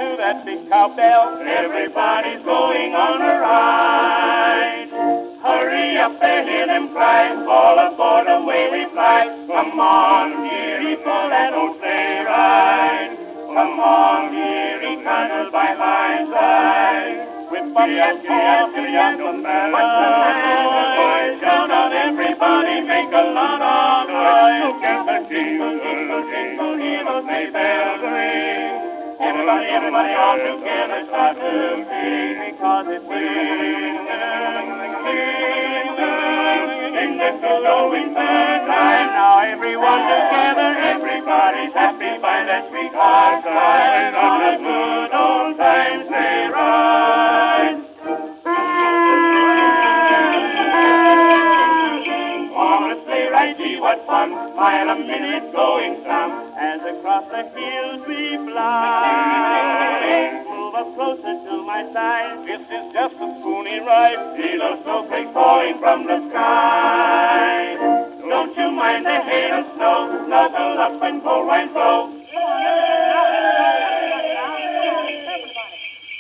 to that big cowbell. Everybody's going on a ride. Hurry up there, hear them cry. All aboard, away we fly. Come on, dearie, for that old sleigh ride. Come on, dearie, cuddle by my side. Whip up your paws, young man. What's the matter, boys? Shout out, everybody, make a lot of noise. Look at the jingle, jingle, jingle, hear the sleigh bells ring. Everybody all together start to sing, because it's winter, in the glowing sunshine. Now everyone together, everybody's happy by that sweet fireside on a good old time sleigh ride. On a sleigh ride, gee, what fun, mile a minute going some, as across the hills we fly. Move up closer to my side, this is just a spoony ride. See those snowflakes falling from the sky. Don't you mind the hail and snow, snuggle up and cold wine blow.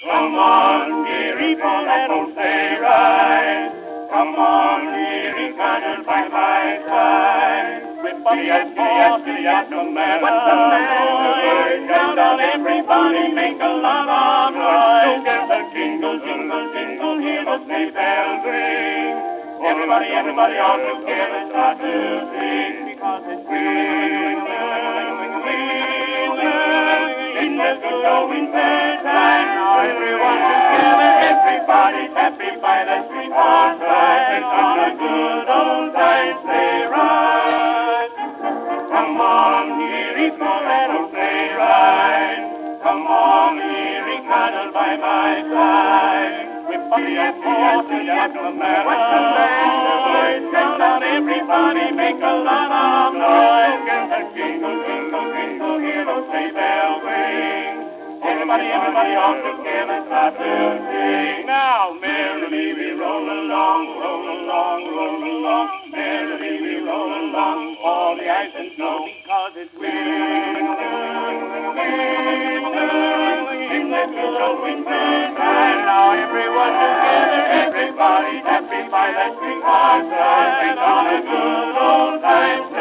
Come on, dearie, for that old sleigh ride. Come on, dearie, cuddle by my side. Whip up your paws, no matter. What's the matter? Shout out, everybody, make a lot of noise. Together, jingle, jingle, jingle, hear the sleigh bells ring. Everybody, all together start to sing, because it's winter, in the glowing sunshine. Now everyone together, everybody's happy by the sweet fireside on a good old time sleigh ride. Come on, dearie, for that old sleigh ride. Come on, dearie, cuddle by my side. Whip up your paws, what's the matter? Shout out, everybody, make a lot of noise. Together, jingle, jingle, jingle, hear those sleigh bells ring. Everybody, all together start to sing. Now, merrily we roll along, roll along, roll along. Merrily we roll along, all the ice and snow, because it's winter, in the glowing sunshine. Now everyone together, everybody's happy by that sweet fireside on a good old time.